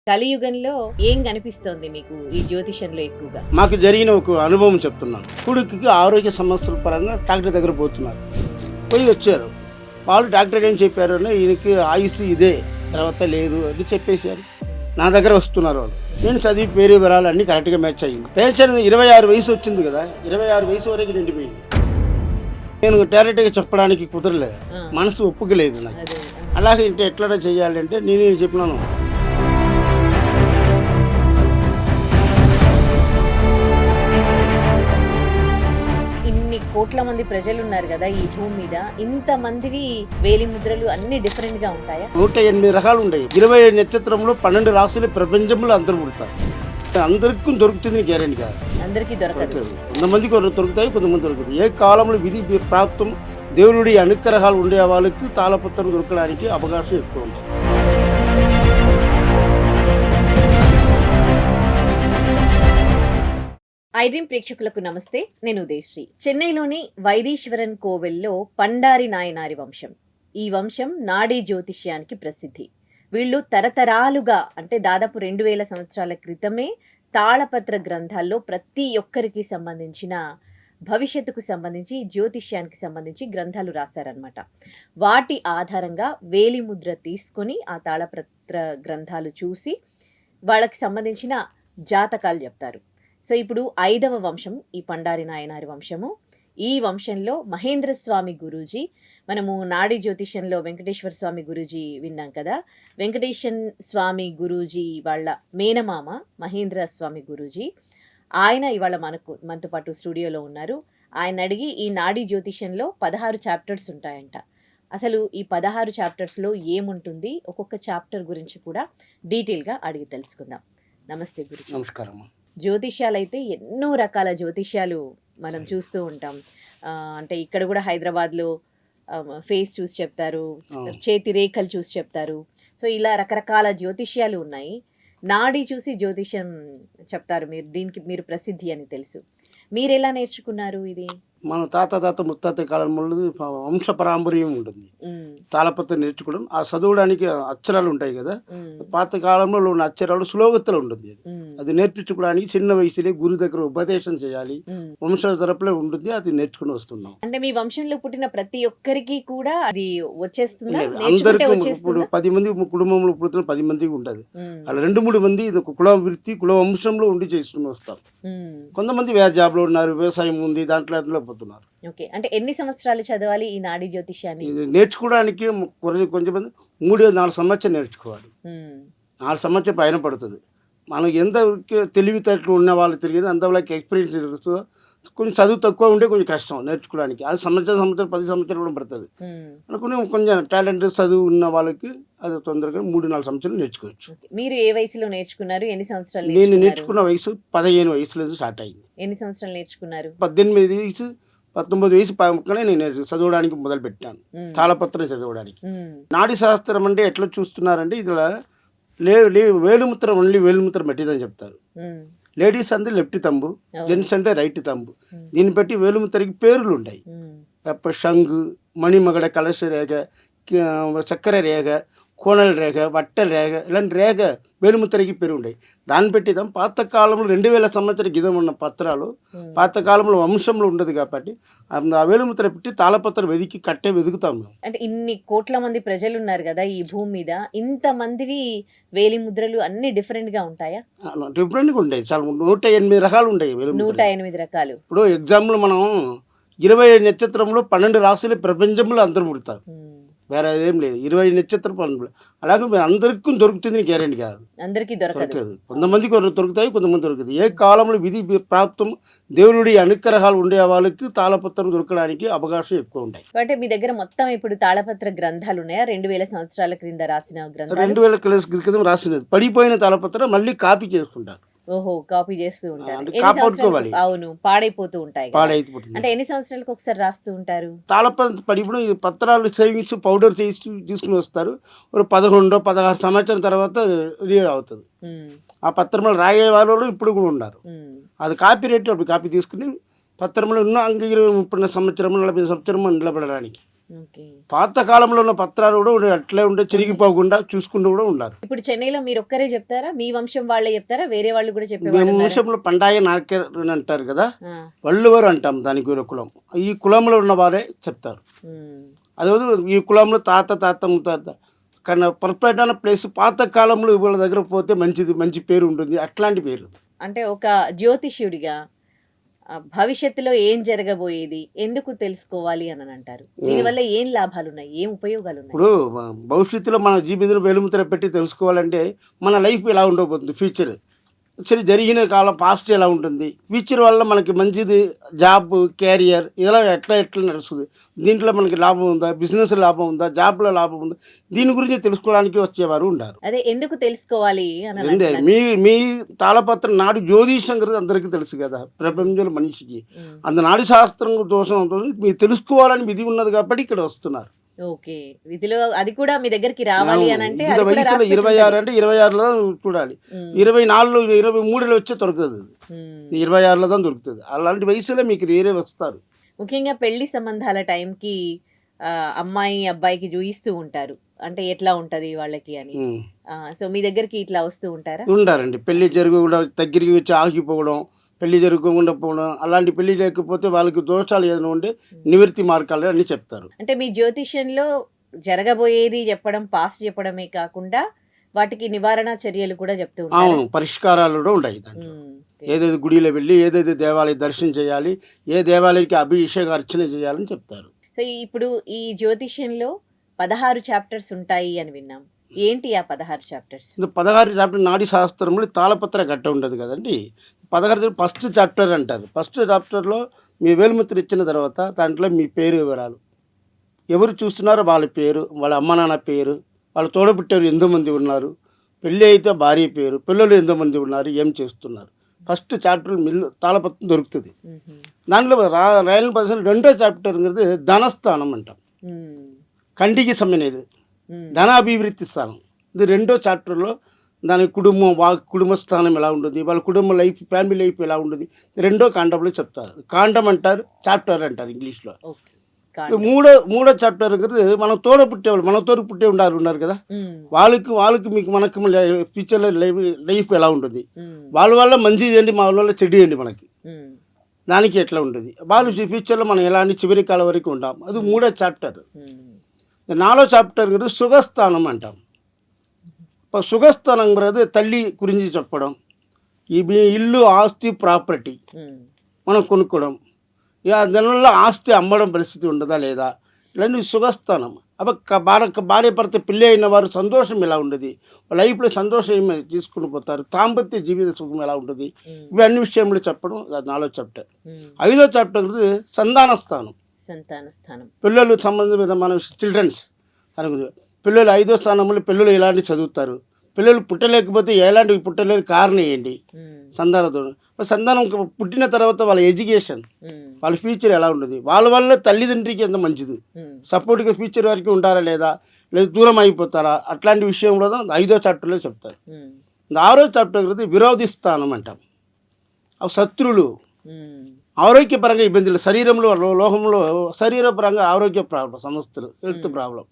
కలియుగంలో ఏం కనిపిస్తోంది మీకు ఈ జ్యోతిషంలో ఎక్కువగా? మాకు జరిగిన ఒక అనుభవం చెప్తున్నాను. కొడుకుకి ఆరోగ్య సమస్యల పరంగా డాక్టర్ దగ్గర పోతున్నారు. పోయి వచ్చారు. వాళ్ళు డాక్టర్ ఏం చెప్పారు అంటే ఈయనకి ఆయుష్ ఇదే, తర్వాత లేదు అని చెప్పేశారు. నా దగ్గర వస్తున్నారు వాళ్ళు. నేను చదివి పేరు వివరాలు అన్నీ కరెక్ట్గా మ్యాచ్ అయ్యింది. పేషెంట్ 26 వయసు వచ్చింది కదా, 26 వయసు వరకు నిండిపోయింది. నేను డైరెక్ట్గా చెప్పడానికి కుదరలేదు, మనసు ఒప్పుకోలేదు నాకు. అలాగే ఇంటే ఎట్లా చేయాలంటే నేనే చెప్పినాను, కోట్ల మంది ప్రజలు ఉన్నారు కదా ఈ భూమి మీద, ఇంత మందివి వేలి ముద్రలు అన్ని డిఫరెంట్ గా ఉంటాయా? 108 రకాలు ఉన్నాయి. 20 నక్షత్రంలో 12 రాశులు ప్రపంచంలో అందరూ పుడతారు. అందరికీ దొరుకుతుంది గ్యారెంటీ కాదు, అందరికీ దొరకదు. కొంతమందికి దొరుకుతాయి, కొంతమంది దొరకదు. ఏ కాలంలో విధి ప్రాప్తం దేవుడి అనుగ్రహాలు ఉండే వాళ్ళకి తాళపత్రం దొరకడానికి అవకాశం ఎక్కువ ఉంది. ఐడ్రీమ్ ప్రేక్షకులకు నమస్తే, నేను ఉదయశ్రీ. చెన్నైలోని వైదీశ్వరన్ కోవెల్లో పండారి నాయనారి వంశం. ఈ వంశం నాడీ జ్యోతిష్యానికి ప్రసిద్ధి. వీళ్ళు తరతరాలుగా అంటే దాదాపు 2000 సంవత్సరాల క్రితమే తాళపత్ర గ్రంథాల్లో ప్రతి ఒక్కరికి సంబంధించిన భవిష్యత్తుకు సంబంధించి జ్యోతిష్యానికి సంబంధించి గ్రంథాలు రాశారనమాట. వాటి ఆధారంగా వేలిముద్ర తీసుకొని ఆ తాళపత్ర గ్రంథాలు చూసి వాళ్ళకి సంబంధించిన జాతకాలు చెప్తారు. సో ఇప్పుడు 5వ వంశం ఈ పండారి నాయనారి వంశము. ఈ వంశంలో మహేంద్ర స్వామి గురూజీ, మనము నాడీ జ్యోతిష్యంలో వెంకటేశ్వర స్వామి గురూజీ విన్నాం కదా, వెంకటేశ్వర స్వామి గురూజీ వాళ్ళ మేనమామ మహేంద్ర స్వామి గురూజీ, ఆయన ఇవాళ మనతో పాటు స్టూడియోలో ఉన్నారు. ఆయన అడిగి ఈ నాడీ జ్యోతిష్యంలో 16 చాప్టర్స్ ఉంటాయంట. అసలు ఈ 16 చాప్టర్స్లో ఏముంటుంది, ఒక్కొక్క చాప్టర్ గురించి కూడా డీటెయిల్గా అడిగి తెలుసుకుందాం. నమస్తే గురూజీ. నమస్కారం. జ్యోతిష్యాలు అయితే ఎన్నో రకాల జ్యోతిష్యాలు మనం చూస్తూ ఉంటాం. అంటే ఇక్కడ కూడా హైదరాబాద్లో ఫేస్ చూసి చెప్తారు, చేతి రేఖలు చూసి చెప్తారు. సో ఇలా రకరకాల జ్యోతిష్యాలు ఉన్నాయి. నాడీ చూసి జ్యోతిష్యం చెప్తారు. దీనికి మీరు ప్రసిద్ధి అని తెలుసు. మీరు ఎలా నేర్చుకున్నారు ఇది? మన తాత ముత్తాత కాలంలో వంశ పరాంపర్యం ఉంటుంది. తాళపత్రం నేర్చుకోవడం, ఆ చదవడానికి అక్షరాలు ఉంటాయి కదా, పాత కాలంలో ఉన్న అక్షరాలు సులోగతలు ఉంటుంది. అది నేర్పించుకోవడానికి చిన్న వయసులో గురు దగ్గర ఉపదేశం చేయాలి, వంశ తరపులో ఉంటుంది. అది నేర్చుకుని వస్తున్నాం. అంటే మీ వంశంలో పుట్టిన ప్రతి ఒక్కరికి కూడా అది వచ్చేస్తుందా? అందరికీ ఇప్పుడు 10 మంది కుటుంబంలో పుడుతున్న 10 మందికి ఉంటుంది. అలా 2-3 మంది ఇది ఒక కుల వృత్తి, కుల వంశంలో ఉండి చేసుకుని వస్తారు. కొంతమంది వేరే జాబ్లో ఉన్నారు, వ్యవసాయం ఉంది, దాంట్లో పోతున్నారు. ఓకే, అంటే ఎన్ని సంవత్సరాలు చదవాలి ఈ నాడీ జ్యోతిష్యాన్ని? నేర్చుకోవడానికి కొంచెం 3-4 సంవత్సరాలు నేర్చుకోవాలి. 4 సంవత్సరం పైన పడుతుంది. మనకి ఎంత తెలివితేటలు ఉన్న వాళ్ళు తిరిగి అంత వాళ్ళకి ఎక్స్పీరియన్స్ తెలుస్తుందో. కొంచెం చదువు తక్కువ ఉంటే కొంచెం కష్టం నేర్చుకోవడానికి. అది సంవత్సరం 10 సంవత్సరాలు కూడా పడుతుంది. అనుకుని కొంచెం టాలెంట్ చదువు ఉన్న వాళ్ళకి అది తొందరగా 3-4 సంవత్సరాలు నేర్చుకోవచ్చు. మీరు ఏ వయసులో నేర్చుకున్నారు? ఎన్ని సంవత్సరాలు? నేను నేర్చుకున్న వయసు 15 వయసులో స్టార్ట్ అయింది. ఎన్ని సంవత్సరాలు నేర్చుకున్నారు? 18 వయసు 19 వయసు పక్కనే నేను చదవడానికి మొదలు పెట్టాను, తాళపత్రం చదవడానికి. నాడీ శాస్త్రం అంటే ఎట్లా చూస్తున్నారంటే ఇదిలా వేలుముద్ర ఓన్లీ వేలుముద్ర పెట్టిదని చెప్తారు. లేడీస్ అంటే లెఫ్ట్ తంబు, జెంట్స్ అంటే రైట్ తంబు. దీన్ని బట్టి వేలుముద్రకి పేర్లు ఉంటాయి. షంగు, మణిమగడ, కలశ రేఖ, చక్కెర రేఖ, కోణల రేఖ, వట్టల రేఖ, ఇలాంటి రేఖ వేలుముద్రకి పేరు ఉంటాయి. దాన్ని పెట్టిదాం. పాతకాలంలో 2000 సంవత్సరాల క్రితం ఉన్న పత్రాలు పాతకాలంలో వంశంలో ఉండదు కాబట్టి ఆ వేలుముద్ర పెట్టి తాళపత్రం వెతుకుతాం మేము. అంటే ఇన్ని కోట్ల మంది ప్రజలు ఉన్నారు కదా ఈ భూమి మీద, ఇంత మందివి వేలి ముద్రలు అన్ని డిఫరెంట్ గా ఉంటాయా? డిఫరెంట్గా ఉంటాయి. చాలా 108 రకాలు ఉంటాయి. 108 రకాలు. ఇప్పుడు ఎగ్జాంపుల్ మనం 20 నక్షత్రంలో 12 రాశులు ప్రపంచంలో అందరూ పుడతారు. వేరే ఏం లేదు. 20 నక్షత్రం 12. అలాగే అందరికీ దొరుకుతుంది గ్యారెంటీ కాదు, అందరికీ దొరకదు. కొంతమందికి దొరుకుతాయి, కొంతమంది దొరకదు. ఏ కాలంలో విధి ప్రాప్తం దేవుడి అనుగ్రహాలు ఉండే వాళ్ళకి తాళపత్రం దొరకడానికి అవకాశం ఎక్కువ ఉంటాయి. అంటే మీ దగ్గర మొత్తం ఇప్పుడు తాళపత్ర గ్రంథాలు ఉన్నాయా? 2000 సంవత్సరాల క్రింద రాసిన గ్రంథాలు? 2000 క్రితం రాసినది పడిపోయిన తాళపత్రం మళ్ళీ కాపీ చేసుకుంటారు. ఓహో, కాపీ చేస్తూ ఉంటారు. అవును, పాడైపోతూ ఉంటాయి. అంటే ఎన్ని సంవత్సరాలకు ఒకసారి రాస్తూ ఉంటారు? తాళపత్రం పడిపోయిన పత్రాలు సేవించి పౌడర్ చేసి తీసుకుని వస్తారు. ఒక 11-16 సంవత్సరం తర్వాత రిలీజ్ అవుతుంది. ఆ పత్రంలో రాయే వాళ్ళు ఇప్పుడు కూడా ఉన్నారు. అది కాపీ రేట్ అప్పుడు కాపీ తీసుకుని పత్రంలో ఉన్న 30 సంవత్సరం 40 సంవత్సరం నిలబడడానికి ఓకే. పాత కాలంలో ఉన్న పత్రాలు కూడా అట్లే ఉండే చిరిగిపోకుండా చూసుకుంటూ కూడా ఉన్నారు. ఇప్పుడు చెన్నైలో మీరు ఒక్కరే చెప్తారా? మీ వంశం వాళ్ళే చెప్తారా? వేరే వాళ్ళు కూడా మేము చెప్పేవాళ్ళు ఉన్నారా? వంశంలో పండాయ నాయకర్ అని అంటారు కదా, ఆ. వள்లువరు అంటాం దానికి వేరే కులం. ఈ కులంలో ఉన్న వారే చెప్తారు. ఉమ్. అదే ఈ కులంలో తాత ముత్తాత కానీ పర్ఫెక్ట్ అయిన ప్లేస్ పాత కాలంలో వీళ్ళ దగ్గర పోతే మంచిది, మంచి పేరు ఉంటుంది, అట్లాంటి పేరు. అంటే ఒక జ్యోతిష్యుడిగా భవిష్యత్తులో ఏం జరగబోయేది ఎందుకు తెలుసుకోవాలి అని అంటారు? దీనివల్ల ఏం లాభాలు ఉన్నాయి, ఏం ఉపయోగాలు ఉన్నాయి? ఇప్పుడు భవిష్యత్తులో మన జీవితంలో వెలుముతర పెట్టి తెలుసుకోవాలంటే మన లైఫ్ ఎలా ఉండబోతుంది, ఫ్యూచర్ సరే జరిగిన కాలం పాస్ట్ ఎలా ఉంటుంది, ఫ్యూచర్ వల్ల మనకి మంచిది జాబ్ క్యారియర్ ఇలా ఎట్లా నడుస్తుంది, దీంట్లో మనకి లాభం ఉందా, బిజినెస్ లాభం ఉందా, జాబ్లో లాభం ఉందా, దీని గురించి తెలుసుకోవడానికి వచ్చేవారు ఉండారు. అదే ఎందుకు తెలుసుకోవాలి అని రెండే మీ తాళపత్రం నాడు జ్యోతిషం గురించి అందరికీ తెలుసు కదా, ప్రపంచంలో మనిషికి అంత నాడు శాస్త్రం దోషం ఉంటుంది, మీరు తెలుసుకోవాలని విధి ఉన్నది కాబట్టి ఇక్కడ వస్తున్నారు. ఓకే. విధిలో అది కూడా మీ దగ్గరికి రావాలి అని అంటే ఇంత వయసులో 26 అంటే 26లో చూడాలి, 24 23లో వచ్చే దొరుకుతుంది, 26లో దొరుకుతుంది. అలాంటి వయసులో మీకు వేరే వస్తారు. ముఖ్యంగా పెళ్లి సంబంధాల టైంకి అమ్మాయి అబ్బాయికి చూయిస్తూ ఉంటారు, అంటే ఎట్లా ఉంటది వాళ్ళకి అని. సో మీ దగ్గరికి ఇట్లా వస్తూ ఉంటారా? ఉండారండి. పెళ్లి జరగకుండా దగ్గరికి వచ్చి ఆగిపోవడం, పెళ్లి జరగకుండా పోవడం, అలాంటి పెళ్లి లేకపోతే వాళ్ళకి దోషాలు ఏదైనా ఉంటే నివృత్తి మార్గాలు అన్ని చెప్తారు. అంటే మీ జ్యోతిష్యంలో జరగబోయేది చెప్పడం, పాస్ట్ చెప్పడమే కాకుండా వాటికి నివారణ చర్యలు కూడా చెప్తూ ఉంటారు. అవును, పరిష్కారాలు కూడా ఉన్నాయి దాంట్లో. ఏదైతే గుడిలో వెళ్ళి ఏదైతే దేవాలయ దర్శనం చేయాలి, ఏ దేవాలయానికి అభిషేక అర్చన చేయాలని చెప్తారు. సో ఇప్పుడు ఈ జ్యోతిష్యంలో 16 చాప్టర్స్ ఉంటాయి అని విన్నాం. ఏంటి ఆ 16 చాప్టర్స్? 16 చాప్టర్ నాడీ శాస్త్రంలో తాళపత్ర గట్ట ఉండదు కదండి. 16 ఫస్ట్ చాప్టర్ అంటారు. ఫస్ట్ చాప్టర్లో మీ వేలుముద్ర ఇచ్చిన తర్వాత దాంట్లో మీ పేరు వివరాలు, ఎవరు చూస్తున్నారో వాళ్ళ పేరు, వాళ్ళ అమ్మ నాన్న పేరు, వాళ్ళ తోడబుట్టారు ఎంతోమంది ఉన్నారు, పెళ్ళి అయితే భార్య పేరు, పిల్లలు ఎంతోమంది ఉన్నారు, ఏం చేస్తున్నారు. ఫస్ట్ చాప్టర్ మిల్లు తాళపత్రం దొరుకుతుంది. దాంట్లో రాయల్ పర్సన్ రెండో చాప్టర్ అనేది ధనస్థానం అంటాం, కంటికి సంబంధించేది ధనాభివృద్ధి స్థానం. ఇది రెండో చాప్టర్లో దాని కుటుంబ స్థానం ఎలా ఉంటుంది, వాళ్ళ కుటుంబ లైఫ్ ఫ్యామిలీ లైఫ్ ఎలా ఉంటుంది, రెండో కాండంలో చెప్తారు. కాండం అంటారు, చాప్టర్ అంటారు ఇంగ్లీష్లో. మూడో చాప్టర్ అనేది మనం పుట్టేవాళ్ళు, మన తోడు పుట్టే ఉన్నారు కదా, వాళ్ళకి మీకు మనకు ఫ్యూచర్లో లైఫ్ ఎలా ఉంటుంది, వాళ్ళ వల్ల మంచిది ఏంటి, మా వల్ల చెడు ఏంటి, మనకి దానికి ఎట్లా ఉంటుంది, వాళ్ళు ఫ్యూచర్లో మనం ఎలాంటి చివరి కాలం వరకు ఉంటాం. అది మూడో చాప్టర్. 4వ చాప్టర్ గురించి సుఖస్థానం అంటాం. సుఖస్థానం అనేది తల్లి గురించి చెప్పడం, ఈ ఇల్లు ఆస్తి ప్రాపర్టీ మనం కొనుక్కోవడం, ఇక దానివల్ల ఆస్తి అమ్మడం పరిస్థితి ఉండదా లేదా, ఇలాంటి సుఖస్థానం. భార్య భర్త పెళ్ళి అయిన వారు సంతోషం ఎలా ఉంటుంది, లైఫ్లో సంతోషం ఏమి తీసుకుని పోతారు, దాంపత్య జీవిత సుఖం ఎలా ఉంటుంది, ఇవి అన్ని విషయంలో చెప్పడం 4వ చాప్టర్. 5వ చాప్టర్ సంతాన స్థానం. పిల్లలు సంబంధం మన చిల్డ్రన్స్ పిల్లలు 5వ స్థానంలో పిల్లలు ఎలాంటి చదువుతారు, పిల్లలు పుట్టలేకపోతే ఎలాంటి పుట్టలేని కారణం ఏంటి, సంతానం పుట్టిన తర్వాత వాళ్ళ ఎడ్యుకేషన్, వాళ్ళ ఫ్యూచర్ ఎలా ఉంటుంది, వాళ్ళ వల్ల తల్లిదండ్రికి ఎంత మంచిది, సపోర్ట్గా ఫ్యూచర్ వరకు ఉంటారా లేదా దూరం అయిపోతారా, అట్లాంటి విషయంలో 5వ చాప్టర్లో చెప్తారు. 6వ చాప్టర్ విరోధి స్థానం అంటాం. అవి శత్రువులు, ఆరోగ్యపరంగా ఇబ్బందులు, శరీరంలో లోహంలో శరీరపరంగా ఆరోగ్య ప్రాబ్లం, సమస్యలు, హెల్త్ ప్రాబ్లం.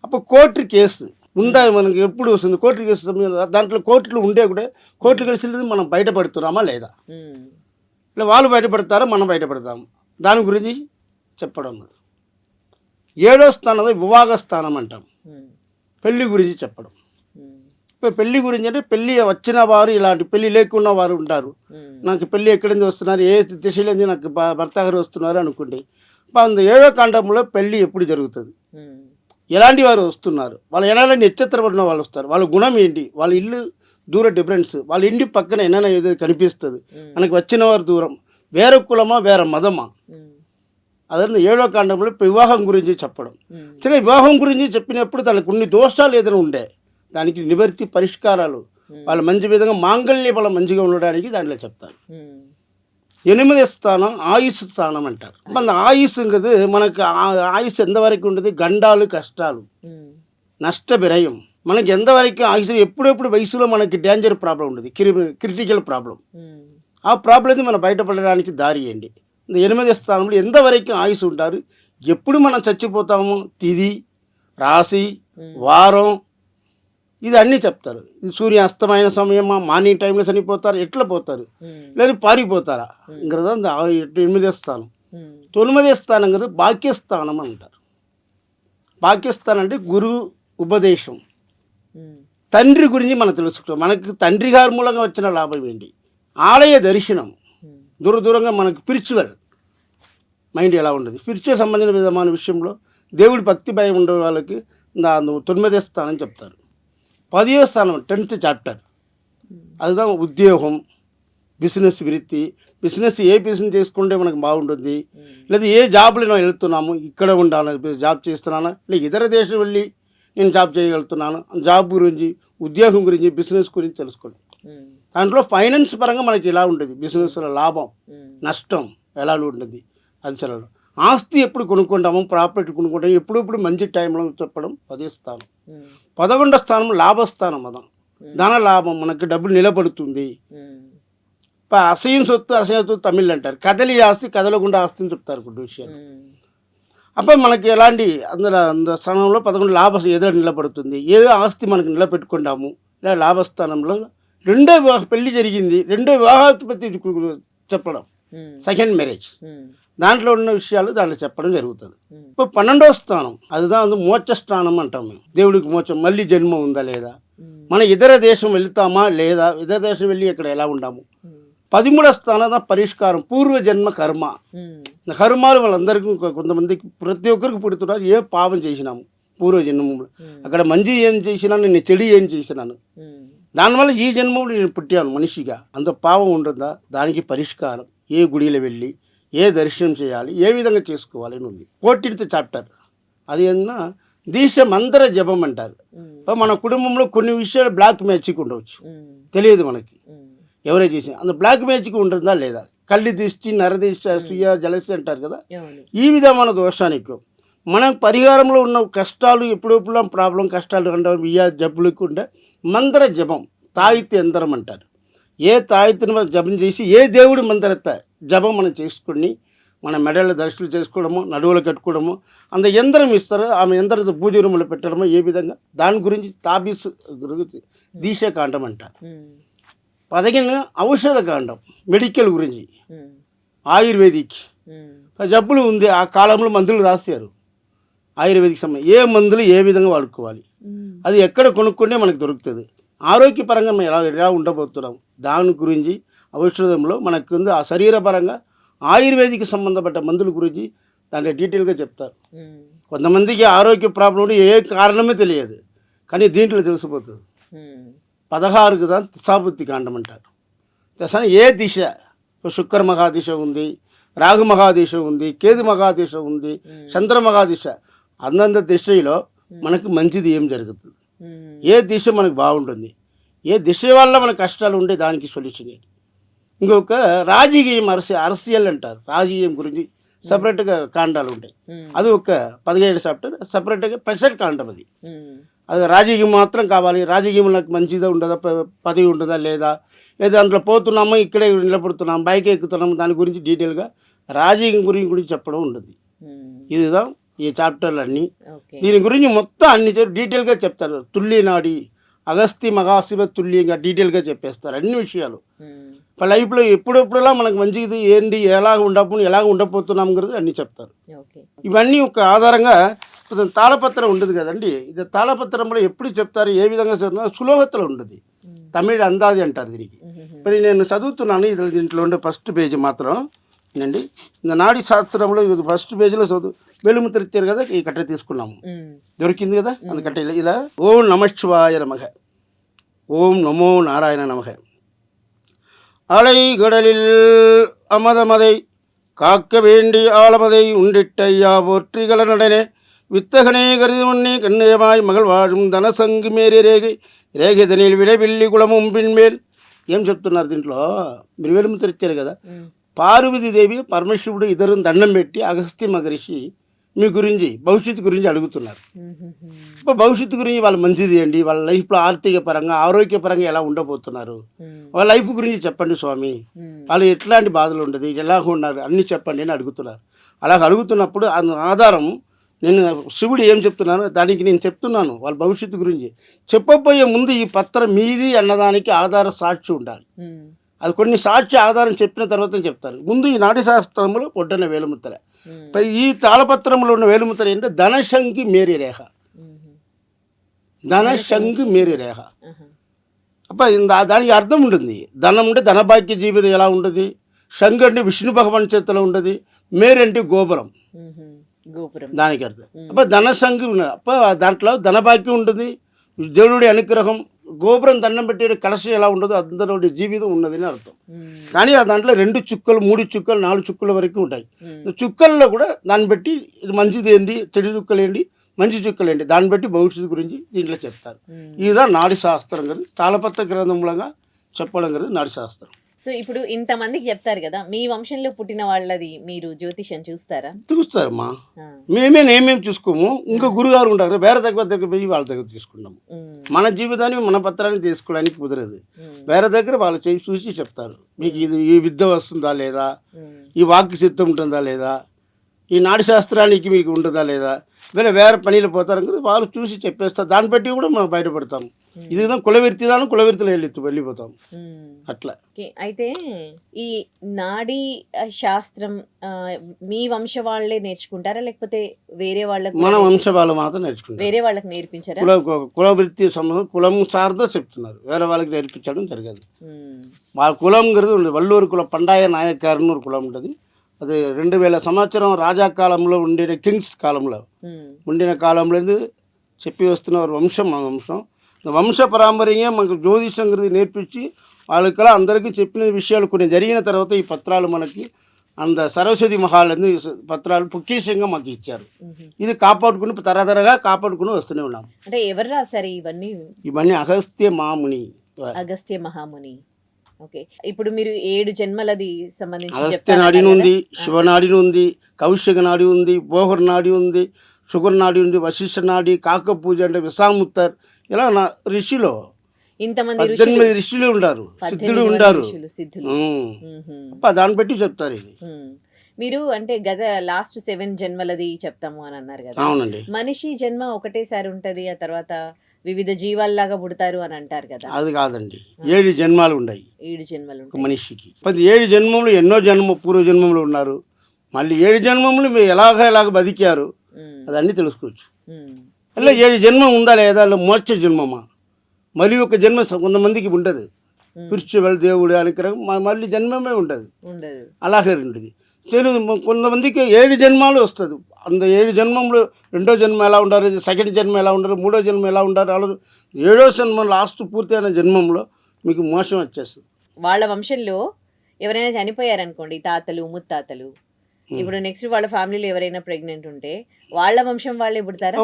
అప్పుడు కోర్టు కేసు ఉందా, మనకి ఎప్పుడు వస్తుంది కోర్టు కేసు, దాంట్లో కోర్టులు ఉండే కూడా కోర్టు కేసులు మనం బయటపడుతున్నామా లేదా, ఇలా వాళ్ళు బయటపడతారా మనం బయటపడతాము, దాని గురించి చెప్పడం. 7వ స్థానం వివాహ స్థానం అంటాం, పెళ్లి గురించి చెప్పడం. పెళ్లి గురించి అంటే పెళ్లి వచ్చిన వారు, ఇలాంటి పెళ్లి లేకున్న వారు ఉంటారు, నాకు పెళ్లి ఎక్కడి నుంచి వస్తున్నారు, ఏ దిశలో నాకు భర్త గారు వస్తున్నారు అనుకోండి. 7వ కాండంలో పెళ్లి ఎప్పుడు జరుగుతుంది, ఎలాంటి వారు వస్తున్నారు, వాళ్ళు ఎలాంటి నక్షత్రపడిన వాళ్ళు వస్తారు, వాళ్ళ గుణం ఏంటి, వాళ్ళ ఇల్లు దూర డిఫరెన్స్, వాళ్ళ ఇంటి పక్కన ఏమైనా ఏదో కనిపిస్తుంది, మనకి వచ్చిన వారు దూరం, వేరే కులమా వేరే మతమా, అదే 7వ కాండంలో వివాహం గురించి చెప్పడం. సరే, వివాహం గురించి చెప్పినప్పుడు దానికి కొన్ని దోషాలు ఏదైనా ఉండే దానికి నివృత్తి పరిష్కారాలు, వాళ్ళు మంచి విధంగా మాంగళ్య బలం మంచిగా ఉండడానికి దాంట్లో చెప్తారు. 8వ స్థానం ఆయుష్ స్థానం అంటారు. మన ఆయుష్ కదా, మనకు ఆయుష్ ఎంతవరకు ఉంటుంది, గండాలు కష్టాలు నష్ట విరయం, మనకి ఎంతవరకు ఆయుష్ ఎప్పుడెప్పుడు వయసులో మనకి డేంజర్ ప్రాబ్లం ఉంటుంది, క్రిటికల్ ప్రాబ్లం, ఆ ప్రాబ్లం మనం బయటపడడానికి దారి ఏంటి. 8వ స్థానంలో ఎంతవరకు ఆయుష్ ఉంటారు, ఎప్పుడు మనం చచ్చిపోతాము, తిది, రాశి, వారం, ఇది అన్నీ చెప్తారు. ఇది సూర్యాస్తమైన సమయమా, మార్నింగ్ టైంలో చనిపోతారు, ఎట్లా పోతారు, లేదు పారిపోతారా, ఇంకా 8వ స్థానం. 9వ స్థానం కదా భాగ్యస్థానం అంటారు. భాగ్యస్థానం అంటే గురువు ఉపదేశం, తండ్రి గురించి మనం తెలుసుకో. మనకి తండ్రి గారి మూలంగా వచ్చిన లాభం ఏంటి? ఆలయ దర్శనం, దూరంగా మనకు స్పిరిచువల్ మైండ్ ఎలా ఉండదు, స్పిరిచువల్ సంబంధించిన విధమైన విషయంలో దేవుడి భక్తి భయం ఉండే వాళ్ళకి 9వ స్థానం చెప్తారు. 10వ స్థానం 10th చాప్టర్, அதுதான் ఉద్యోగం, బిజినెస్ వృత్తి. బిజినెస్ ఏ బిజినెస్ చేసుకుంటే మనకు బాగుంటుంది, లేదా ఏ జాబ్లో నేను వెళ్తున్నాము, ఇక్కడ ఉండాలి జాబ్ చేస్తున్నానా, లేదా ఇతర దేశం వెళ్ళి నేను జాబ్ చేయగలుగుతున్నాను, జాబ్ గురించి, ఉద్యోగం గురించి, బిజినెస్ గురించి తెలుసుకోండి. దాంట్లో ఫైనాన్స్ పరంగా మనకి ఎలా ఉంటుంది, బిజినెస్లో లాభం నష్టం ఎలా ఉంటుంది, అది చదవడం. ఆస్తి ఎప్పుడు కొనుక్కుంటాము, ప్రాపర్టీ కొనుక్కుంటాము, ఎప్పుడప్పుడు మంచి టైంలో చెప్పడం 10వ స్థానం. 11వ స్థానం లాభస్థానం, అదా ధన లాభం, మనకి డబ్బులు నిలబడుతుంది. అసహ్యం సొత్తు అసహ్యత్తు తమిళ్ అంటారు, కదలి ఆస్తి కదలకుండా ఆస్తి అని చెప్తారు కొన్ని విషయాలు. అప్పుడు మనకి ఎలాంటి అందర స్థానంలో 11 లాభ ఏదో నిలబడుతుంది, ఏదో ఆస్తి మనకి నిలబెట్టుకుంటాము. ఇలా లాభస్థానంలో రెండో వివాహ పెళ్లి జరిగింది, రెండో వివాహోత్పత్తి చెప్పడం, సెకండ్ మ్యారేజ్, దాంట్లో ఉన్న విషయాలు దాంట్లో చెప్పడం జరుగుతుంది. ఇప్పుడు 12వ స్థానం, అది మోక్ష స్థానం అంటాం మేము. దేవుడికి మోక్షం, మళ్ళీ జన్మ ఉందా లేదా, మన ఇతర దేశం వెళ్తామా లేదా, ఇతర దేశం వెళ్ళి ఇక్కడ ఎలా ఉండాము. 13వ స్థానం పరిష్కారం, పూర్వజన్మ కర్మ. కర్మాలు వాళ్ళందరికీ, కొంతమందికి ప్రతి ఒక్కరికి పుడుతున్నారు, ఏ పాపం చేసినాము పూర్వజన్మంలో, అక్కడ మంచి ఏం చేసినాను, నేను చెడు ఏం చేసినాను, దానివల్ల ఈ జన్మంలో నేను పుట్టాను మనిషిగా, అంత పాపం ఉంటుందా, దానికి పరిష్కారం ఏ గుడిలో వెళ్ళి ఏ దర్శనం చేయాలి, ఏ విధంగా చేసుకోవాలి అని ఉంది. 14th చాప్టర్, అది ఏమన్నా దీక్ష మంత్ర జపం అంటారు. మన కుటుంబంలో కొన్ని విషయాలు బ్లాక్ మ్యాజిక్ ఉండవచ్చు, తెలియదు మనకి ఎవరే చేసిన, అంత బ్లాక్ మ్యాజిక్ ఉంటుందా లేదా, కళ్ళి దిష్టి, నరదిష్టి, అసూయ, జలసి అంటారు కదా, ఈ విధమైన దోషానికి మనం పరిహారంలో ఉన్న కష్టాలు, ఎప్పుడెప్పుడు ప్రాబ్లం కష్టాలు అంటే జబ్బులకు ఉంటే మంత్ర జపం, తాయిత్య యంత్రం అంటారు. ఏ తాయిత్యను జపం చేసి ఏ దేవుడి మంత్రత జపం మనం చేసుకుని మన మెడల దర్శనం చేసుకోవడము, నడువులు కట్టుకోవడము, అంత యంత్రం ఇస్తారు, ఆమె యంత్రంతో పూజ రూములు పెట్టడము, ఏ విధంగా దాని గురించి తాబీస్ గురించి దీక్షకాండం అంటారు. 15 ఔషధ కాండం, మెడికల్ గురించి, ఆయుర్వేదిక్ జబ్బులు ఉంది, ఆ కాలంలో మందులు రాశారు, ఆయుర్వేదిక్ సంబంధం ఏ మందులు ఏ విధంగా వాడుకోవాలి, అది ఎక్కడ కొనుక్కుంటే మనకు దొరుకుతుంది, ఆరోగ్యపరంగా మనం ఎలా ఉండబోతున్నాం, దాని గురించి ఔషధంలో మనకు ఉంది. ఆ శరీరపరంగా ఆయుర్వేదిక్ సంబంధపడ్డ మందుల గురించి దాంట్లో డీటెయిల్గా చెప్తారు. కొంతమందికి ఆరోగ్య ప్రాబ్లం ఉండి ఏ కారణమే తెలియదు, కానీ దీంట్లో తెలిసిపోతుంది. 16 కదా దిశాబుద్ధి కాండం అంటారు. దశ ఏ దిశ, శుక్ర మహాదిశ ఉంది, రాగు మహాదిశ ఉంది, కేతు మహాదిశ ఉంది, చంద్ర మహాదిశ, అందంత దిశలో మనకు మంచిది ఏం జరుగుతుంది, ఏ దిశ మనకు బాగుంటుంది, ఏ దిశ వల్ల మనకు కష్టాలు ఉంటే దానికి సొల్యూషన్ ఏంటి. ఇంకొక రాజకీయం, అరసియల్ అంటారు, రాజకీయం గురించి సపరేట్గా కాండాలు ఉంటాయి, అది ఒక 17 చాప్టర్ సపరేట్గా స్పెషల్ కాండం. అది రాజకీయం మాత్రం కావాలి, రాజకీయం నాకు మంచిదా ఉండదా, పదవి ఉంటుందా లేదా, లేదా అందులో పోతున్నామో ఇక్కడే నిలబడుతున్నాము, బైక్ ఎక్కుతున్నాము, దాని గురించి డీటెయిల్గా రాజకీయం గురించి చెప్పడం ఉంటుంది. ఇదిదా ఈ చాప్టర్లు అన్నీ, దీని గురించి మొత్తం అన్ని డీటెయిల్గా చెప్తారు. తుల్యనాడి, అగస్తి మహాశివ తుల్యంగా డీటెయిల్గా చెప్పేస్తారు అన్ని విషయాలు. లైఫ్లో ఎప్పుడెప్పుడులా మనకు మంచిది ఏంటి, ఎలా ఉండబోతున్నాం గురించి అన్నీ చెప్తారు. ఇవన్నీ ఒక ఆధారంగా తాళపత్రం ఉండదు కదండి, ఇది తాళపత్రంలో ఎప్పుడు చెప్తారు, ఏ విధంగా చెప్తున్నారు, సులోహతలో ఉంటుంది, తమిళ అందాది అంటారు దీనికి. మరి నేను చదువుతున్నాను, ఇది దీంట్లో ఉండే ఫస్ట్ పేజీ మాత్రం అండి, నాడీ శాస్త్రంలో ఇది ఫస్ట్ పేజీలో చదువు. వేలుముద్ర ఇచ్చారు కదా, ఈ కట్ట తీసుకున్నాము, దొరికింది కదా, అందుకట్ట ఇలా ఓం నమశివాయ నమః, ఓం నమో నారాయణ నమః. அலை கடலில் அமதமதை காக்க வேண்டி ஆளமதை உண்டிட்டையா போற்றிகள நடனே வித்தகனே கருதி முன்னே கண்ணியமாய் மகள் வாழும் ధనసంగి మేరే రేగి రేగిదనిల్ విడవిల్లి కులముం పిన్మేల్. ఏం చెప్తున్నారు దీంట్లో, మీరు వేలుముద్ర ఇచ్చారు కదా, పార్వతీదేవి పరమేశ్వరుడు ఇద్దరు దండం పెట్టి అగస్త్య మహర్షి మీ గురించి భవిష్యత్తు గురించి అడుగుతున్నారు. మ్మ్హ్మ్. ఇప్పుడు భవిష్యత్తు గురించి వాళ్ళు మంచిది అండి, వాళ్ళ లైఫ్లో ఆర్థిక పరంగా ఆరోగ్యపరంగా ఎలా ఉండబోతున్నారు, మ్మ్. వాళ్ళ లైఫ్ గురించి చెప్పండి స్వామి, మ్మ్. వాళ్ళు ఎట్లాంటి బాధలు ఉండదు, ఎలా ఉన్నారు అన్నీ చెప్పండి అని అడుగుతున్నారు. అలా అడుగుతున్నప్పుడు ఆ ఆధారం నేను శివుడు ఏం చెప్తున్నాను దానికి నేను చెప్తున్నాను వాళ్ళ భవిష్యత్తు గురించి. చెప్పబోయే ముందు ఈ పత్రం మీది అన్నదానికి ఆధార సాక్షి ఉండాలి. మ్మ్. అది కొన్ని సాక్షి ఆధారం చెప్పిన తర్వాత చెప్తారు. ముందు ఈ నాటి శాస్త్రంలో పొడ్డన వేలుముద్ర, మ్మ్. ఈ తాళపత్రంలో ఉన్న వేలుముద్ర ఏంటంటే ధనశంకి మేరీ రేఖ, మ్మ్. ధనశంకి మేరీ రేఖ. ఆహా. అప్ప దానికి అర్థం ఉంటుంది. ధనం అంటే ధనభాగ్య జీవితం ఎలా ఉంటుంది, శంఖ అంటే విష్ణు భగవాన్ చేతిలో ఉంటుంది, మేరీ అంటే గోపురం, మ్మ్హ్మ్. గోపురం. దానికి అర్థం. అప్ప ధనశంఖి అప్ప దాంట్లో ధనభాగ్యం ఉంటుంది, దేవుడి అనుగ్రహం, గోపురం దండం పెట్టే కలశ ఎలా ఉండదో అందులో జీవితం ఉన్నదని అర్థం. మ్మ్. కానీ ఆ దాంట్లో 2 చుక్కలు 3 చుక్కలు 4 చుక్కల వరకు ఉంటాయి. మ్మ్. చుక్కల్లో కూడా దాన్ని బట్టి ఇది మంచిది ఏంటి, చెడు చుక్కలు ఏంటి, మంచి చుక్కలు ఏంటి, దాన్ని బట్టి భవిష్యత్తు గురించి దీంట్లో చెప్తారు. మ్మ్. ఇదా నాడి శాస్త్రం కదా, తాళపత్ర గ్రంథంలాగా చెప్పడం కదా నాడి శాస్త్రం. సో ఇప్పుడు ఇంతమందికి చెప్తారు కదా, మీ వంశంలో పుట్టిన వాళ్ళది మీరు జ్యోతిష్యం చూస్తారా? చూస్తారమ్మా, ఆ. మేమేం చూసుకోము, ఇంకా గురుగారు ఉంటారు, వేరే దగ్గర పోయి వాళ్ళ దగ్గర తీసుకున్నాము. మ్మ్. మన జీవితాన్ని మన పత్రాన్ని తీసుకోవడానికి కుదరదు. మ్మ్. వేరే దగ్గర వాళ్ళు చూసి చెప్తారు, మీకు ఇది ఈ విద్య వస్తుందా లేదా, మ్మ్. ఈ వాక్య సిద్ధం ఉంటుందా లేదా, ఈ నాడి శాస్త్రానికి మీకు ఉంటుందా లేదా, వేరే పనిలో పోతారు కదా, వాళ్ళు చూసి చెప్పేస్తారు. దాన్ని బట్టి కూడా మనం బయటపడతాం. ఇది కులవృత్తిలో వెళ్ళిపోతాం మ్మ్. అట్లా. ఓకే. అయితే ఈ నాడీ శాస్త్రం మీ వంశ వాళ్ళే నేర్చుకుంటారా, లేకపోతే వేరే వాళ్ళకి మన వంశ వాళ్ళు మాత్రం నేర్చుకుంటారు. వేరే వాళ్ళకి నేర్పించారా? కులవృత్తి సంబంధం కులం సార్దో చెప్తున్నారు, వేరే వాళ్ళకి నేర్పించడం జరగదు. మ్మ్. వాళ్ళ కులం గురించి ఉండదు. వల్లూరు కులం పండాయ నాయకారనూరు కులం ఉంటుంది. అది 2000 సంవత్సరం రాజా కాలంలో ఉండిన కింగ్స్ కాలంలో మ్మ్. ఉండిన కాలంలో చెప్పి వస్తున్న వంశం మన వంశం. వంశ పరంపరగా మనకు జ్యోతిషం గురించి నేర్పించి వాళ్ళకి అందరికీ చెప్పిన విషయాలు కొన్ని జరిగిన తర్వాత ఈ పత్రాలు మనకి సరస్వతి మహాలని పత్రాలు పొక్కేషంగా మాకు ఇచ్చారు. మ్మ్. ఇది కాపాడుకుని తరతరగా కాపాడుకుని వస్తూనే ఉన్నాం. అంటే ఎవరు రాశారు ఇవన్నీ? ఇవన్నీ అగస్త్య మాముని, అగస్త్య మహాముని. ఓకే. ఇప్పుడు మీరు 7 జన్మలది సంబంధించి అగస్త్య చెప్తారా నాడి కదా? ఉంది, శివనాడి ఉంది, కౌశిక నాడి ఉంది, బోహర్ నాడి ఉంది, షుగర్ నాడి ఉంది, వశిష్ఠ నాడి, కాకపూజ అంటే విశాముత్తర్, ఇలా ఋషిలో ఇంతమంది 18 ఋషులు ఉంటారు, సిద్ధులు ఉంటారు. సిద్ధులు. దాన్ని బట్టి చెప్తారు ఇది. మీరు అంటే లాస్ట్ 7 జన్మలది చెప్తాము అని అన్నారు కదా. అవునండి. మనిషి జన్మ ఒకటేసారి ఉంటది, ఆ తర్వాత వివిధ జీవాల్లాగా పుడతారు అని అంటారు కదా. అది కాదండి, 7 జన్మాలు ఉన్నాయి 7 జన్మలు ఒక మనిషికి. 7 జన్మములు ఎన్నో పూర్వ జన్మములు ఉన్నారు, మళ్ళీ 7 జన్మములు మీరు ఎలాగ బతికారు అదన్నీ తెలుసుకోవచ్చు. అలా 7 జన్మ ఉందా లేదా, మోక్ష జన్మమా, మళ్ళీ ఒక జన్మ కొంతమందికి ఉండదు, స్పిరిచువల్ దేవుడు అనుగ్రహం మళ్ళీ జన్మమే ఉండదు, అలాగే ఉంటుంది. కొంతమందికి 7 జన్మాలు వస్తుంది. 7 జన్మంలో రెండో జన్మ ఎలా ఉండారు, సెకండ్ జన్మ ఎలా ఉండారు, మూడో జన్మ ఎలా ఉండారు, అలా 7వ జన్మ లాస్ట్ పూర్తయిన జన్మంలో మీకు మోసం వచ్చేస్తుంది. వాళ్ళ వంశంలో ఎవరైనా చనిపోయారనుకోండి, తాతలు ముత్తాతలు, ఇప్పుడు నెక్స్ట్ వాళ్ళ ఫ్యామిలీలో ఎవరైనా ప్రెగ్నెంట్ ఉంటే వాళ్ళ వంశం వాళ్ళే పుడతారా?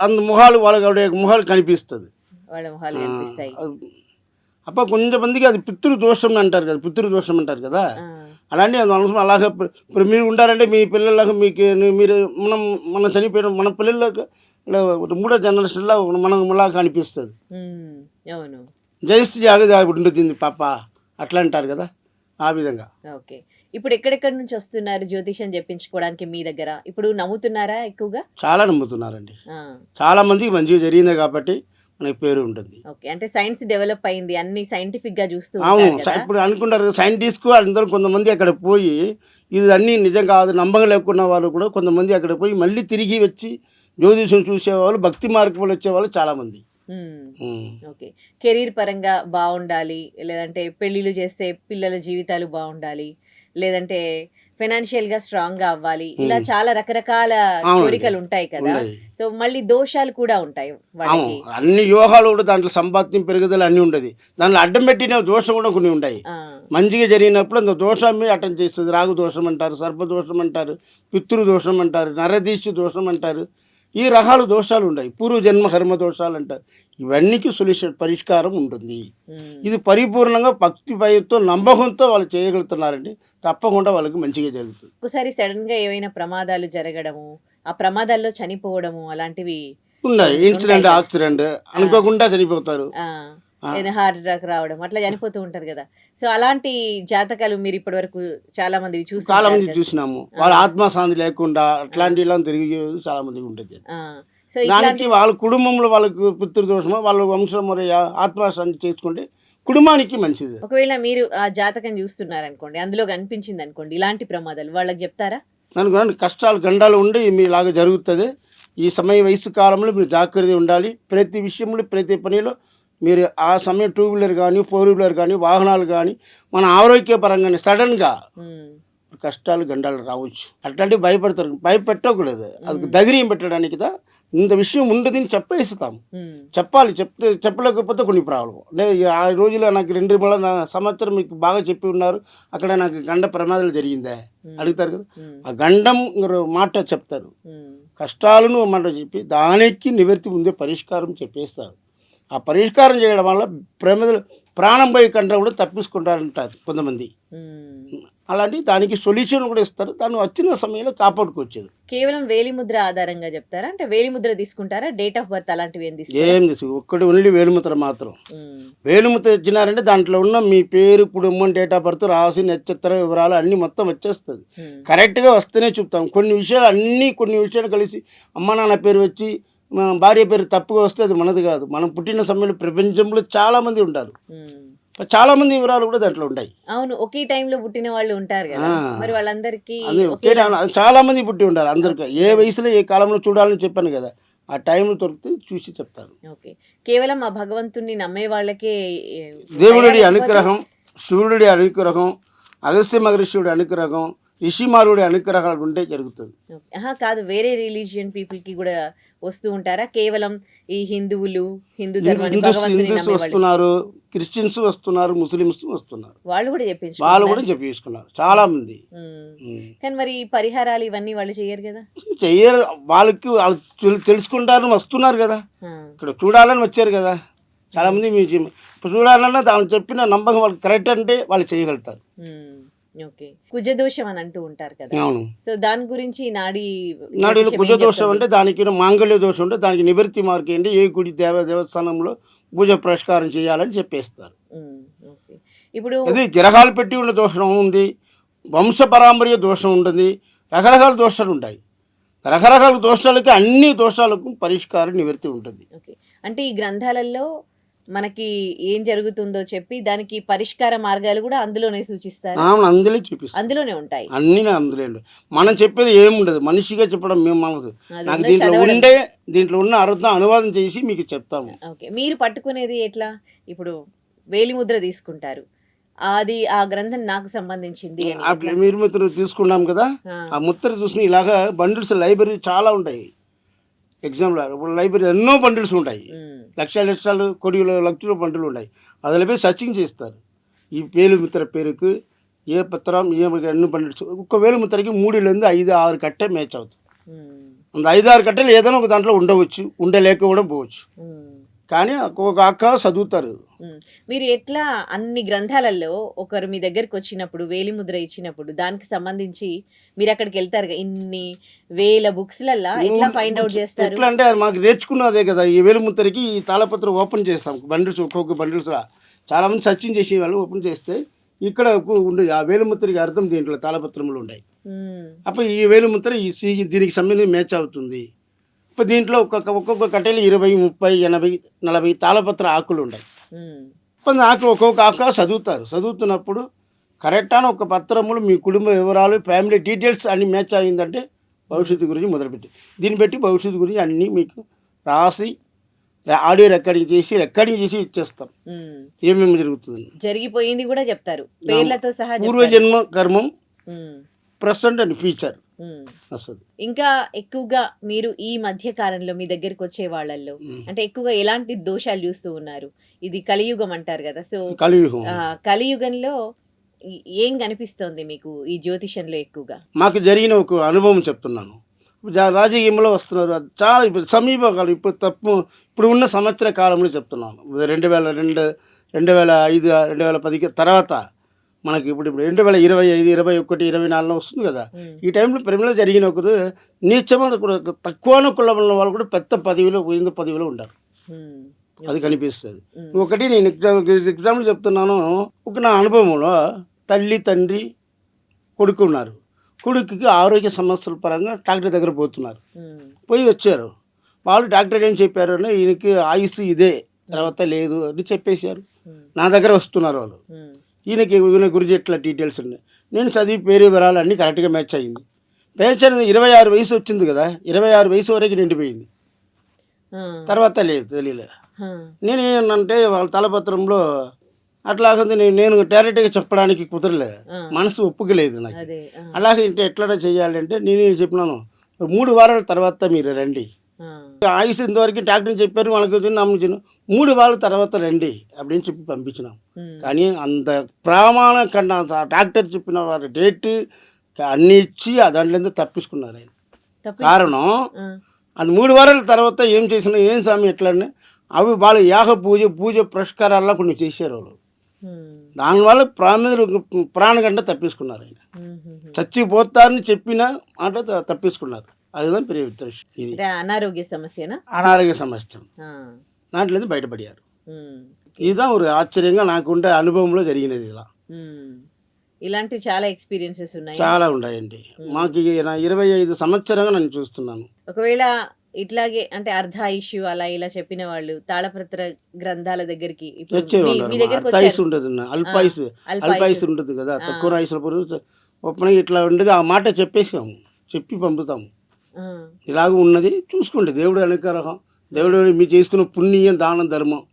అందు మొహాలు వాళ్ళ మొహాలు కనిపిస్తుంది, వాళ్ళ మొహాలు కనిపిస్తాయి. కొంతమందికి అది పితృదోషం అంటారు కదా, పితృదోషం అంటారు కదా, అలాంటి అవసరం. అలాగే ఇప్పుడు మీరు ఉంటారంటే మీ పిల్లలకు మీకు మీరు మనం చనిపోయిన మన పిల్లలకు మూడో జనరేషన్లో మనం అలా కనిపిస్తుంది. అవును, జయశ్రీ జాగ్రత్త ఉంటుంది పాప అట్లా అంటారు కదా, ఆ విధంగా. ఓకే. ఇప్పుడు ఎక్కడెక్కడి నుంచి వస్తున్నారు జ్యోతిషం చెప్పించుకోవడానికి మీ దగ్గర? ఇప్పుడు నమ్ముతున్నారా ఎక్కువగా? చాలా నమ్ముతున్నారండి, చాలా మందికి మంచిగా జరిగింది కాబట్టి మనకి పేరు ఉంటుంది. ఓకే. అంటే సైన్స్ డెవలప్ అయింది, అన్ని సైంటిఫిక్ గా చూస్తూ. అవును, ఇప్పుడు అనుకుంటారు సైంటిస్ట్ అందరూ, కొంతమంది అక్కడ పోయి ఇది అన్నీ నిజం కాదు నమ్మకం లేకున్న వాళ్ళు కూడా కొంతమంది అక్కడ పోయి మళ్ళీ తిరిగి వచ్చి జ్యోతిషం చూసేవాళ్ళు, భక్తి మార్గంలో వచ్చేవాళ్ళు చాలామంది. ఓకే. కెరీర్ పరంగా బాగుండాలి, లేదంటే పెళ్లిళ్ళు చేస్తే పిల్లల జీవితాలు బాగుండాలి, లేదంటే ఫైనాన్షియల్ గా స్ట్రాంగ్ గా అవ్వాలి, ఇలా చాలా రకరకాల కోరికలు ఉంటాయి కదా. సో మళ్ళీ దోషాలు కూడా ఉంటాయి వాళ్ళకి. అన్ని యోగాలు కూడా దాంట్లో సంపాద్యం పెరుగుదల అన్ని ఉండదు, దాంట్లో అడ్డం పెట్టిన దోషం కూడా కొన్ని ఉంటాయి. మంచిగా జరిగినప్పుడు అంత దోషం మీద అటెండ్ చేస్తుంది. రాగు దోషం అంటారు, సర్పదోషం అంటారు, పితృదోషం అంటారు, నరదీశ దోషం అంటారు, ఈ రకాల దోషాలు ఉన్నాయి. పూర్వజన్మ కర్మ దోషాలు అంటారు. ఇవన్నీకి సొల్యూషన్ పరిష్కారం ఉంటుంది. ఇది పరిపూర్ణంగా భక్తి భయంతో నమ్మకంతో వాళ్ళు చేయగలుగుతున్నారండి, తప్పకుండా వాళ్ళకి మంచిగా జరుగుతుంది. ఒకసారి సడన్ గా ఏవైనా ప్రమాదాలు జరగడము, ఆ ప్రమాదాల్లో చనిపోవడము అలాంటివి ఉన్నాయి. ఇన్సిడెంట్, ఉంటాయి కదా. యాక్సిడెంట్ అనుకోకుండా చనిపోతారు. ఆ, ఆ, ఏదైనా హార్ట్ అటాక్ రావడం అట్లా చనిపోతూ ఉంటారు కదా. సో అలాంటి జాతకాలు మీరు ఇప్పటి వరకు చాలా మంది చాలా చూస్తుంటారు మంది కదా. చూసినాము. ఆ, వాళ్ళ ఆత్మశాంతి లేకుండా అట్లాంటి ఇలా తిరిగి చాలా మందికి ఉంటుంది. ఆ. సో దానికి ఇట్లాంటి వాళ్ళ కుటుంబంలో వాళ్ళకు పితృదోషమో వాళ్ళ వంశం మరి ఆత్మశాంతి చేసుకుంటే కుటుంబానికి మంచిది. ఒకవేళ మీరు ఆ జాతకం చూస్తున్నారనుకోండి, అందులో కనిపించింది అనుకోండి ఇలాంటి ప్రమాదాలు, వాళ్ళకి చెప్తారా? అనుకోండి కష్టాలు గండాలు ఉండి మీలాగా జరుగుతుంది. ఈ సమయ వయసు కాలంలో మీరు జాగ్రత్త ఉండాలి. ప్రతి విషయంలో ప్రతి పనిలో మీరు ఆ సమయం టూ వీలర్ కానీ ఫోర్ వీలర్ కానీ వాహనాలు కానీ మన ఆరోగ్యపరంగానే సడన్గా ఉమ్, కష్టాలు గండాలు రావచ్చు. అట్లాంటివి భయపడతారు. భయపెట్టకూడదు. అది ధైర్యం పెట్టడానికి ఇంత విషయం ఉండదని చెప్పేస్తాం. ఉమ్, చెప్పాలి. చెప్పలేకపోతే కొన్ని ప్రాబ్లం. ఆ రోజులో నాకు 2 సంవత్సరం మీకు బాగా చెప్పి ఉన్నారు, అక్కడ నాకు గండ ప్రమాదాలు జరిగిందే అడుగుతారు కదా. ఉమ్, ఆ గండం మాట చెప్తారు, ఉమ్, కష్టాలను మాట చెప్పి దానికి నివృత్తి ముందే పరిష్కారం చెప్పేస్తారు. ఆ పరిష్కారం చేయడం వల్ల ప్రమాదాలు ప్రాణం పోయి కంటే కూడా తప్పించుకుంటారంటారు కొంతమంది. ఉమ్. అలాంటి దానికి సొల్యూషన్ కూడా ఇస్తారు. దాన్ని వచ్చిన సమయంలో కాపాడుకోవచ్చేది. కేవలం వేలిముద్ర ఆధారంగా చెప్తారా? అంటే వేలిముద్ర తీసుకుంటారా? డేట్ ఆఫ్ బర్త్ అలాంటివి ఏం తీసుకుంటారా? ఏం తెలుసు, ఒక్కటి ఓన్లీ వేలుముద్ర మాత్రం. ఉమ్, వేలుముద్ర ఇచ్చినారంటే దాంట్లో ఉన్న మీ పేరు, కుటుంబం, డేట్ ఆఫ్ బర్త్, రాసి నక్షత్ర వివరాలు అన్నీ మొత్తం వచ్చేస్తుంది. ఉమ్, కరెక్ట్గా వస్తేనే చూపుతాం. కొన్ని విషయాలు కలిసి అమ్మ నాన్న పేరు వచ్చి భార్య పేరు తప్పుగా వస్తే అది మనది కాదు. మనం పుట్టిన సమయంలో ప్రపంచంలో చాలామంది ఉంటారు. ఉమ్. చాలామంది వివరాలు కూడా దాంట్లో ఉంటాయి. అవును, ఒకే టైంలో పుట్టిన వాళ్ళు ఉంటారు కదా. మరి వాళ్ళందరికీ అదే ఒకే చాలామంది పుట్టి ఉంటారు. అందరికీ ఏ వయసులో ఏ కాలంలో చూడాలని చెప్పాను కదా, ఆ టైంలో దొరికితే చూసి చెప్తారు. ఓకే. కేవలం ఆ భగవంతుణ్ణి నమ్మే వాళ్ళకే దేవుడి దయ లేకపోతే- అనుగ్రహం, సూర్యుడి అనుగ్రహం, అగస్త్య మహర్షియుడి అనుగ్రహం, ఋషిమారుడి అనుగ్రహాలు ఉంటే జరుగుతుంది. ఓకే. ఆహా, కాదు, వేరే రిలీజియన్ పీపుల్ కి కూడా వస్తూ ఉంటారా? కేవలం ఈ హిందువులు, హిందూ ధర్మాన్ని భగవంతుని హిందూస్ నమ్మే వాళ్ళు వస్తున్నారు, క్రిస్టియన్స్ వస్తున్నారు, ముస్లిమ్స్ వస్తున్నారు. వాళ్ళు కూడా వాళ్ళు చెప్పించుకుంటున్నారు. కూడా చెప్పేసుకున్నారు చాలా మంది. ఉమ్. కానీ మరి ఈ పరిహారాలు ఇవన్నీ వాళ్ళు చెయ్యరు కదా. చెయ్యరు. వాళ్ళు తెలుసుకుంటారు, వస్తున్నారు కదా, ఆ, ఇక్కడ చూడాలని వచ్చారు కదా. చాలా మంది ఇప్పుడు చూడాలన్నా దాన్ని చెప్పిన నమ్మకం వాళ్ళకి కరెక్ట్ అంటే వాళ్ళు చేయగలుగుతారు. ఉమ్. ఓకే. కుజదోషం అని అంటూ ఉంటారు కదా. అవును. సో దాని గురించి నాడిలో జ్యోతిష్యం కుజ ఏం దోషం చెప్తుంది? అంటే దానికి మాంగళ్య దోషం ఉంటే దానికి నివృత్తి మార్గం ఏంటి, ఏ గుడి దేవస్థానంలో పూజ పురస్కారం చేయాలని చెప్పేస్తారు. ఉమ్. ఓకే. ఇప్పుడు అది గ్రహాలు పెట్టి ఉన్న దోషం ఉంది, వంశపారంపర్య దోషం ఉంటుంది, రకరకాల దోషాలు ఉంటాయి. రకరకాల దోషాలకి అన్ని దోషాలకు పరిష్కారం నివృత్తి ఉంటుంది. ఓకే. అంటే ఈ గ్రంథాలలో మనకి ఏం జరుగుతుందో చెప్పి దానికి పరిష్కార మార్గాలు కూడా అందులోనే సూచిస్తారు, అవును, అందులో చూపిస్తాం. అందులోనే ఉంటాయి. అన్నీ అందులో మనం చెప్పేది ఏముండదు, మనిషిగా చెప్పడం మేము మనదు. అది నాకు ఉన్నది చదవడం. దీంట్లో ఉన్న అర్థం అనువాదం చేసి మీకు చెప్తాము. ఓకే. మీరు పట్టుకునేది ఎట్లా? ఇప్పుడు వేలిముద్ర తీసుకుంటారు, అది ఆ గ్రంథం నాకు సంబంధించింది అని అప్పుడు ఎట్లా? మీరు ముద్ర తీసుకున్నాం కదా, ఆ, ఆ ముద్ర చూసిన ఇలాగా బండిల్స్ లైబ్రరీ చాలా ఉంటాయి. ఎగ్జాంపుల్ ఇప్పుడు లైబ్రరీ ఎన్నో బండిల్స్ ఉంటాయి, ఉమ్, లక్షలు లక్షల బండిలు ఉంటాయి. అందులో సర్చింగ్ చేస్తారు. ఈ వేలుముద్ర పేరుకు ఏ పత్రం ఎన్ని బండిల్స్, ఒక్క వేలుముద్రకి 3 నుంచి 5, 6 కట్టే మ్యాచ్ అవుతుంది. ఉమ్, అంత 5, 6 కట్టెలు ఏదైనా ఒక దాంట్లో ఉండవచ్చు, ఉండలేక కూడా పోవచ్చు. ఉమ్, కానీ ఒక అక్క చదువుతారు. ఉమ్. మీరు ఎట్లా అన్ని గ్రంథాలలో ఒకరు మీ దగ్గరికి వచ్చినప్పుడు వేలిముద్ర ఇచ్చినప్పుడు దానికి సంబంధించి మీరు అక్కడికి వెళ్తారు కదా, ఇన్ని వేల బుక్స్ లల్లా ఎట్లా ఫైండ్ అవుట్ చేస్తారు? ఎట్లా అంటే అది మాకు నేర్చుకున్నదే కదా. ఈ వేలుముద్రకి ఈ తాళపత్రం ఓపెన్ చేస్తాం, బండిల్స్ ఒక్కొక్క బండిల్స్ చాలామంది సర్చింగ్ చేసి వాళ్ళు ఓపెన్ చేస్తే ఇక్కడ ఉండదు. ఆ వేలుముద్రకి అర్థం దీంట్లో తాళపత్రంలో ఉన్నాయి. ఉమ్, అప్పుడు ఈ వేలుముద్ర దీనికి సంబంధించి మ్యాచ్ అవుతుంది. ఇప్పుడు దీంట్లో ఒక్కొక్క కట్టెలు 20, 30, 80, 40 తాళపత్ర ఆకులు ఉన్నాయి. ఉమ్, కొన్ని ఆకులు ఒక్కొక్క ఆకు చదువుతారు. చదువుతున్నప్పుడు కరెక్ట్ అని ఒక పత్రములు మీ కుటుంబ వివరాలు, ఫ్యామిలీ డీటెయిల్స్ అన్ని మ్యాచ్ అయిందంటే భవిష్యత్తు గురించి మొదలుపెట్టి దీన్ని బట్టి భవిష్యత్తు గురించి అన్నీ మీకు రాసి ఆడియో రికార్డింగ్ చేసి ఇచ్చేస్తాం. ఉమ్. ఏమేమి జరుగుతుంది, జరిగిపోయింది కూడా చెప్తారు పేర్లతో సహా చెప్తారు. పూర్వజన్మ కర్మం, ఉమ్, ప్రజెంట్ అండ్ ఫ్యూచర్ ఉమ్. వస్తుంది. ఇంకా ఎక్కువగా మీరు ఈ మధ్య కాలంలో మీ దగ్గరికి వచ్చే వాళ్ళల్లో అంటే ఎక్కువగా ఎలాంటి దోషాలు చూస్తూ ఉన్నారు? ఇది కలియుగం అంటారు కదా. సో కలియుగం కలియుగంలో ఏం కనిపిస్తోంది మీకు ఈ జ్యోతిషంలో ఎక్కువగా? మాకు జరిగిన ఒక అనుభవం చెప్తున్నాను. రాజకీయంలో వస్తున్నారు, అది చాలా ఇప్పుడు సమీపకాలం, ఇప్పుడు ఉన్న సంవత్సర కాలంలో చెప్తున్నాను. 2002, 2005, 2010 తర్వాత మనకి ఇప్పుడు 2025, 21, 24లో వస్తుంది కదా. ఈ టైంలో ప్రేమలో జరిగిన ఒకరు నీచమైన కూడా తక్కువ కులం ఉన్న వాళ్ళు కూడా పెద్ద పదవిలో పోయింది పదవిలో ఉంటారు. అది కనిపిస్తుంది. ఒకటి నేను ఎగ్జాంపుల్ చెప్తున్నాను. ఒక నా అనుభవంలో తల్లి తండ్రి కొడుకు ఉన్నారు. కొడుకుకి ఆరోగ్య సమస్యల పరంగా డాక్టర్ దగ్గర పోతున్నారు. పోయి వచ్చారు. వాళ్ళు డాక్టర్ ఏం చెప్పారు అంటే ఈయనకి ఆయుష్ ఇదే, తర్వాత లేదు అని చెప్పేశారు. నా దగ్గర వస్తున్నారు వాళ్ళు. ఈయన గురించి ఎట్లా డీటెయిల్స్ ఉన్నాయి. నేను చదివి పేరు వివరాలు అన్నీ కరెక్ట్గా మ్యాచ్ అయ్యింది. మ్యాచ్ అనేది 26 వయసు వచ్చింది కదా, 26 వయసు వరకు నిండిపోయింది. తర్వాత లేదు, తెలియలే. నేను ఏంటంటే వాళ్ళ తలపత్రంలో అట్లాగే నేను డైరెక్ట్గా చెప్పడానికి కుదరలేదు, మనసు ఒప్పుకోలేదు నాకు. అలాగే ఇంటే ఎట్లా చేయాలంటే నేను చెప్పినాను 3 వారాల తర్వాత మీరు రండి. ఆయుష్ ఇంతవరకు డాక్టర్ చెప్పారు, వాళ్ళకి నమ్మించాను. 3 వారాల తర్వాత రండి அப்படின்னு చెప్పి పంపించినాం. కానీ అంత ప్రమాణ కన్నా డాక్టర్ చెప్పిన వారి డేట్ అన్నీ ఇచ్చి దాంట్లో తప్పించుకున్నారు ఆయన. కారణం అది 3 వారాల తర్వాత ఏం చేసినా ఏం స్వామి ఎట్లా అంటే అవి వాళ్ళు యాగ పూజ పురస్కారాల్లో కొన్ని చేశారు వాళ్ళు. దానివల్ల ప్రాణగంట తప్పించుకున్నారు ఆయన. చచ్చిపోతారని చెప్పిన మాట తప్పించుకున్నారు. அதுதான் பெரிய வித்தியாசம். இது అనారోగ్య సమస్యనా? అనారోగ్య సమస్య దాంట్లో బయటపడారు. இதுதான் ஒரு ఆశ్చర్యంగా నాకుండే అనుభవంలో జరిగినది. ఇలా ఇలాంటి చాలా ఎక్స్పీరియన్సెస్ ఉన్నాయి, చాలా ఉన్నాయండి. మాకు 25 సంవత్సరంగా నేను చూస్తున్నాను. ఒకవేళ ఇట్లాగే అంటే అర్ధాయుషు అలా ఇలా చెప్పిన వాళ్ళు తాళపత్ర గ్రంథాల దగ్గరికి అల్పాయుసు ఉంటుంది, అల్పాయుసు ఉంటుంది కదా, తక్కువ ఆయుసుల ఒప్పన ఇట్లా ఉండేది. ఆ మాట చెప్పి పంపుతాము. ఇలాగ ఉన్నది చూసుకోండి. దేవుడు అనుగ్రహం, దేవుడు మీరు చేసుకున్న పుణ్యం దానం ధర్మం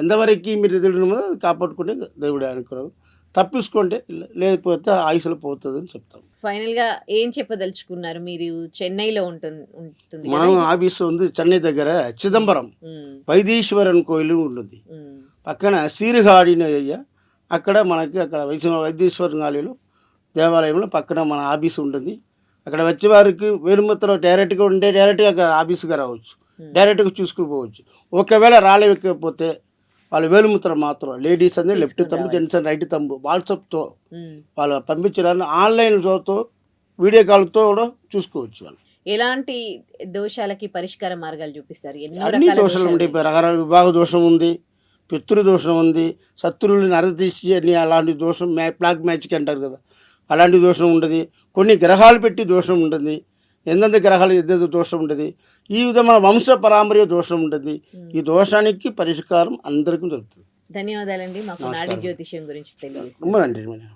ఎంతవరకు మీరు ఎదురు కాపాడుకుంటే దేవుడు అనుగ్రహం. తప్పించుకుంటే లేకపోతే ఆయుసులు పోతుంది అని చెప్తాం. ఫైనల్ గా ఏం చెప్పదలుచుకున్నారు? మీరు చెన్నైలో ఉంటుంది, మనం ఆఫీస్ ఉంది చెన్నై దగ్గర చిదంబరం వైదీశ్వరన్ కోయిలు ఉంటుంది. పక్కన సీరుగాడిన ఏరియా, అక్కడ మనకి అక్కడ వైదీశ్వరన్ ఆలయంలో దేవాలయంలో పక్కన మన ఆఫీస్ ఉంటుంది. అక్కడ వచ్చే వారికి వేలుముత్రం డైరెక్ట్గా ఉంటే డైరెక్ట్గా అక్కడ ఆఫీస్గా రావచ్చు, డైరెక్ట్గా చూసుకుపోవచ్చు. ఒకవేళ రాలేకపోతే వాళ్ళు వేలుముత్రం మాత్రం లేడీస్ అనేది లెఫ్ట్ తంబు, జెంట్స్ అని రైట్ తంబు వాట్సాప్తో వాళ్ళు పంపించడానికి ఆన్లైన్తో వీడియో కాల్తో కూడా చూసుకోవచ్చు. వాళ్ళు ఎలాంటి దోషాలకి పరిష్కార మార్గాలు చూపిస్తారు? అన్ని దోషాలు ఉంటాయి. రకరకాల విభాగ దోషం ఉంది, పితృ దోషం ఉంది, శత్రువులు నరదీసి అని అలాంటి దోషం బ్లాక్ మ్యాజిక్ అంటారు కదా, అలాంటి దోషం ఉంటుంది. కొన్ని గ్రహాలు పెట్టి దోషం ఉంటుంది, ఎందెంత గ్రహాలు ఎద్దెంత దోషం ఉంటుంది. ఈ విధమైన వంశ పారంపర్య దోషం ఉంటుంది. ఈ దోషానికి పరిష్కారం అందరికీ దొరుకుతుంది. ధన్యవాదాలండి మాకు నాడి జ్యోతిష్యం గురించి తెలియజేస్తున్నారు.